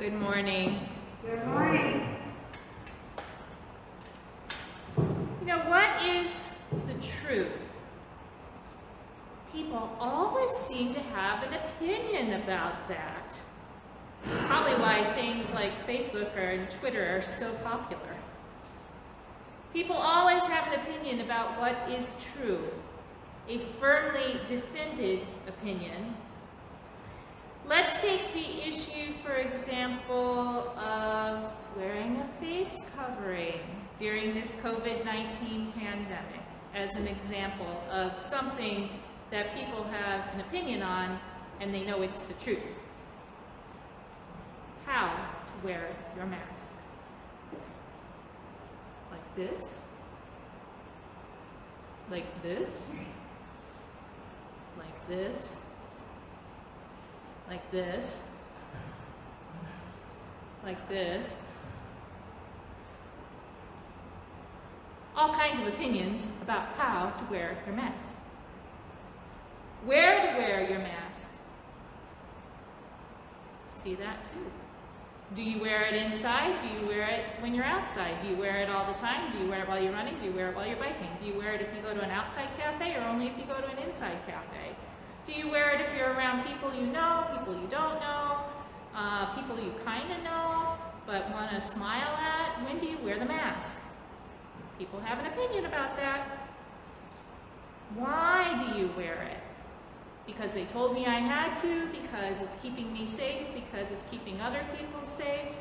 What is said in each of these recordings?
Good morning. Good morning. You know, what is the truth? People always seem to have an opinion about that. It's probably why things like Facebook and Twitter are so popular. People always have an opinion about what is true, a firmly defended opinion. Let's take the issue, for example, of wearing a face covering during this COVID-19 pandemic as an example of something that people have an opinion on and they know it's the truth. How to wear your mask. Like this. Like this. Like this. Like this. Like this. All kinds of opinions about how to wear your mask. Where to wear your mask. See that too. Do you wear it inside? Do you wear it when you're outside? Do you wear it all the time? Do you wear it while you're running? Do you wear it while you're biking? Do you wear it if you go to an outside cafe or only if you go to an inside cafe? Do you wear it if you're around people you know, people you don't know, people you kind of know but want to smile at? When do you wear the mask? People have an opinion about that. Why do you wear it? Because they told me I had to, because it's keeping me safe, because it's keeping other people safe.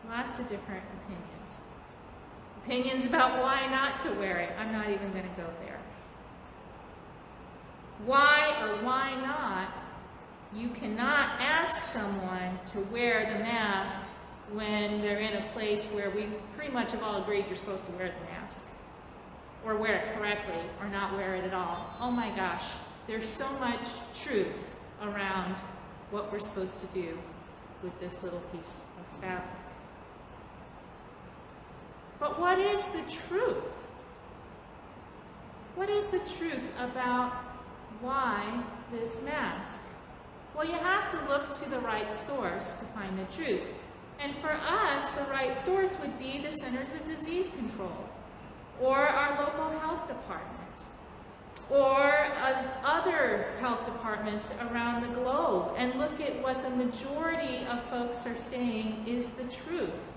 Lots of different opinions. Opinions about why not to wear it. I'm not even going to go there. Why or why not, you cannot ask someone to wear the mask when they're in a place where we pretty much have all agreed you're supposed to wear the mask. Or wear it correctly, or not wear it at all. Oh my gosh, there's so much truth around what we're supposed to do with this little piece of fabric. But what is the truth? What is the truth about why this mask? Well, you have to look to the right source to find the truth. And for us, the right source would be the Centers of Disease Control, or our local health department, or other health departments around the globe, and look at what the majority of folks are saying is the truth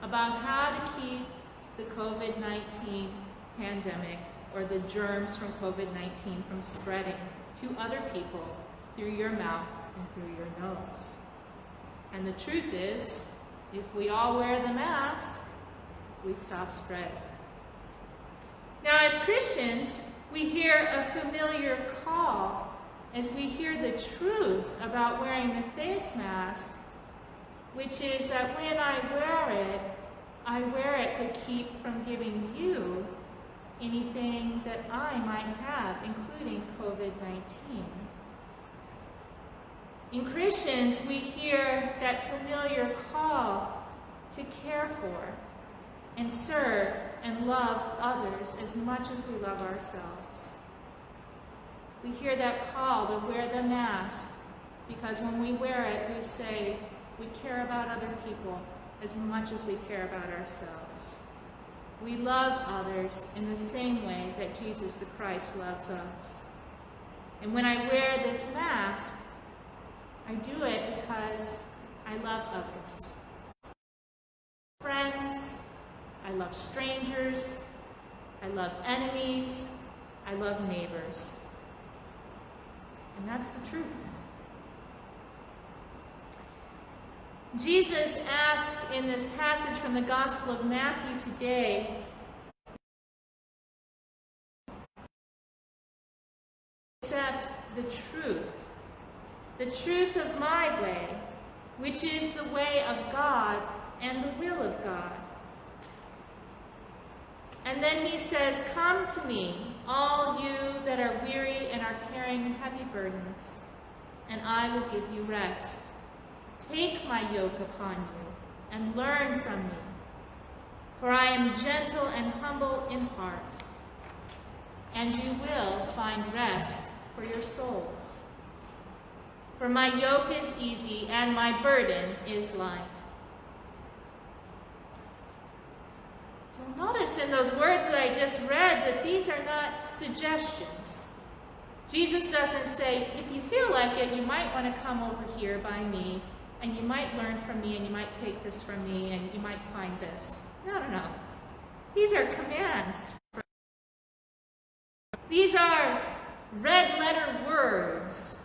about how to keep the COVID-19 pandemic or the germs from COVID-19 from spreading to other people through your mouth and through your nose. And the truth is, if we all wear the mask, we stop spreading. Now, as Christians, we hear a familiar call as we hear the truth about wearing the face mask, which is that when I wear it to keep from giving you anything that I might have, including COVID-19. In Christians, we hear that familiar call to care for and serve and love others as much as we love ourselves. We hear that call to wear the mask because when we wear it, we say we care about other people as much as we care about ourselves. We love others in the same way that Jesus the Christ loves us. And when I wear this mask, I do it because I love others. Friends, I love strangers, I love enemies, I love neighbors. And that's the truth. Jesus asks in this passage from the Gospel of Matthew today, accept the truth of my way, which is the way of God and the will of God. And then he says, come to me, all you that are weary and are carrying heavy burdens, and I will give you rest. Take my yoke upon you and learn from me, for I am gentle and humble in heart, and you will find rest for your souls. For my yoke is easy and my burden is light. You'll notice in those words that I just read that these are not suggestions. Jesus doesn't say, if you feel like it, you might want to come over here by me, and you might learn from me, and you might take this from me, and you might find this. No. These are commands. These are red letter words,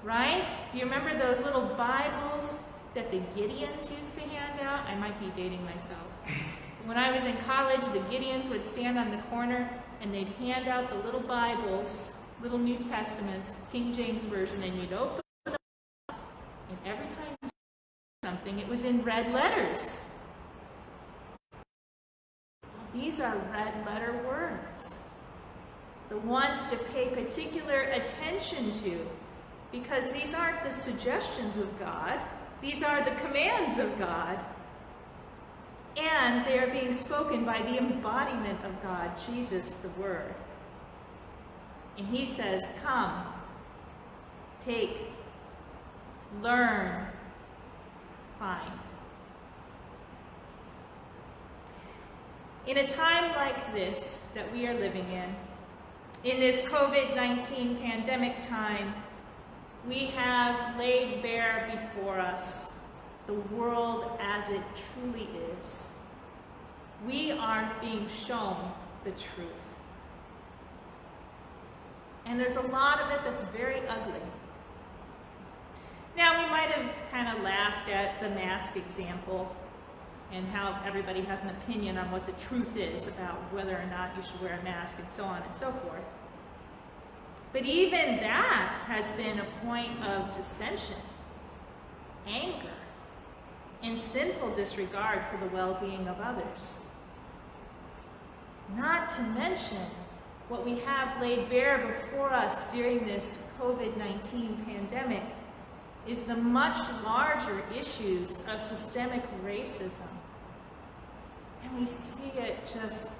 right? Do you remember those little Bibles that the Gideons used to hand out? I might be dating myself. When I was in college, the Gideons would stand on the corner and they'd hand out the little Bibles, little New Testaments, King James Version, and you'd open them up, and every time you did something, it was in red letters. These are red letter words. The ones to pay particular attention to, because these aren't the suggestions of God, these are the commands of God, and they are being spoken by the embodiment of God, Jesus the Word. And he says, come, take, learn, find. In a time like this that we are living in this COVID-19 pandemic time, we have laid bare before us the world as it truly is. We are being shown the truth. And there's a lot of it that's very ugly. Now, we might have kind of laughed at the mask example and how everybody has an opinion on what the truth is about whether or not you should wear a mask and so on and so forth. But even that has been a point of dissension, anger, and sinful disregard for the well-being of others. Not to mention what we have laid bare before us during this COVID-19 pandemic is the much larger issues of systemic racism. And we see it just,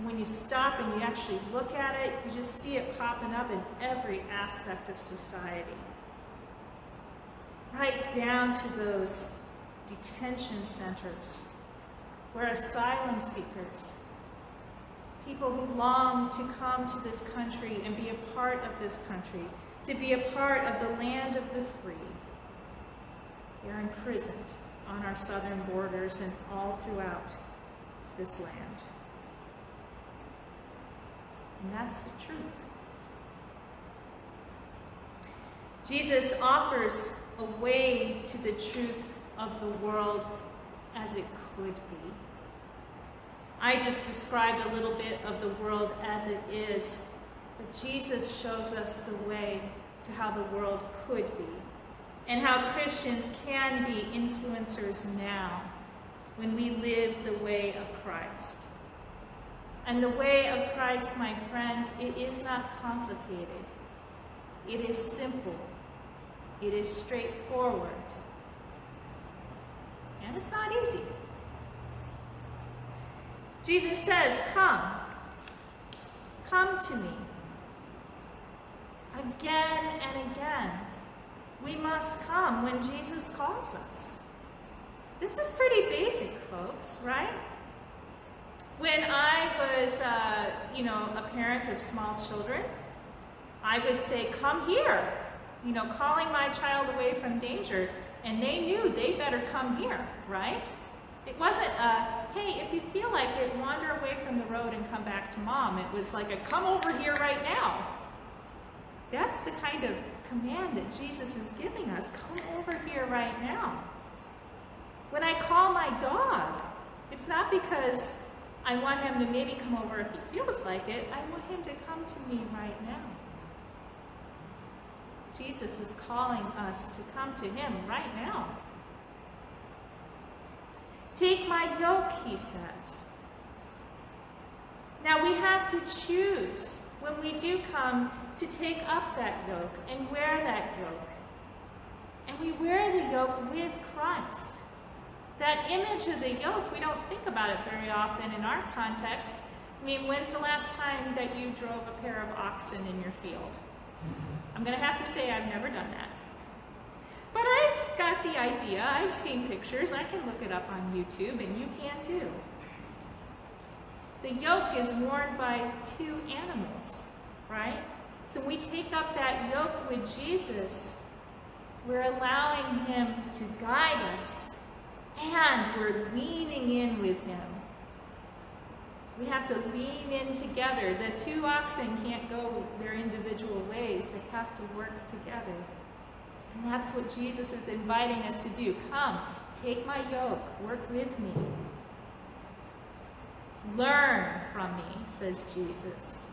when you stop and you actually look at it, you just see it popping up in every aspect of society. Right down to those detention centers where asylum seekers, people who long to come to this country and be a part of this country, to be a part of the land of the free, they're imprisoned on our southern borders and all throughout this land. And that's the truth. Jesus offers a way to the truth of the world as it could be. I just described a little bit of the world as it is, but Jesus shows us the way to how the world could be, and how Christians can be influencers now when we live the way of Christ. And the way of Christ, my friends, it is not complicated. It is simple. It is straightforward. And it's not easy. Jesus says, come. Come to me. Again and again. We must come when Jesus calls us. This is pretty basic, folks, right? When I was, a parent of small children, I would say, come here, calling my child away from danger, and they knew they better come here, right? It wasn't hey, if you feel like it, wander away from the road and come back to mom. It was like a come over here right now. That's the kind of command that Jesus is giving us. Come over here right now. When I call my dog, it's not because I want him to maybe come over if he feels like it. I want him to come to me right now. Jesus is calling us to come to him right now. Take my yoke, he says. Now we have to choose when we do come to take up that yoke and wear that yoke. And we wear the yoke with Christ. That image of the yoke, we don't think about it very often in our context. I mean, when's the last time that you drove a pair of oxen in your field? I'm going to have to say I've never done that. got the idea. I've seen pictures. I can look it up on YouTube, and you can too. The yoke is worn by two animals, right? So we take up that yoke with Jesus. We're allowing him to guide us, and we're leaning in with him. We have to lean in together. The two oxen can't go their individual ways. They have to work together. And that's what Jesus is inviting us to do. Come, take my yoke, work with me. Learn from me, says Jesus.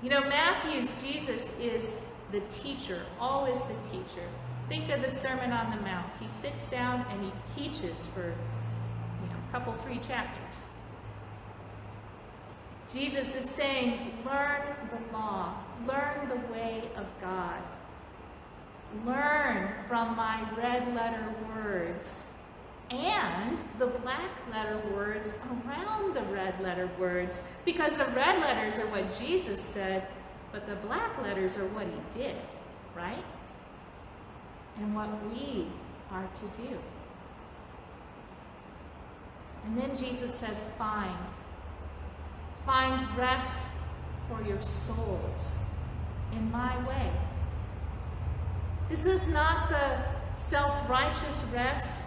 You know, Matthew's Jesus is the teacher, always the teacher. Think of the Sermon on the Mount. He sits down and he teaches for, a couple, 3 chapters. Jesus is saying, learn the law, learn the way of God. Learn from my red letter words and the black letter words around the red letter words, because the red letters are what Jesus said, but the black letters are what he did, right? And what we are to do. And then Jesus says, find rest for your souls in my way. This is not the self-righteous rest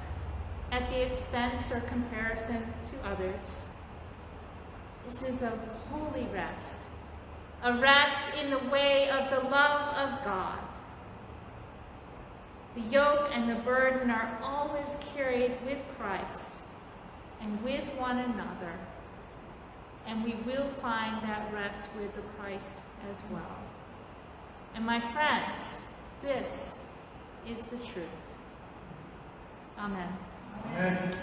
at the expense or comparison to others. This is a holy rest, a rest in the way of the love of God. The yoke and the burden are always carried with Christ and with one another, and we will find that rest with the Christ as well. And my friends, this is the truth. Amen. Amen.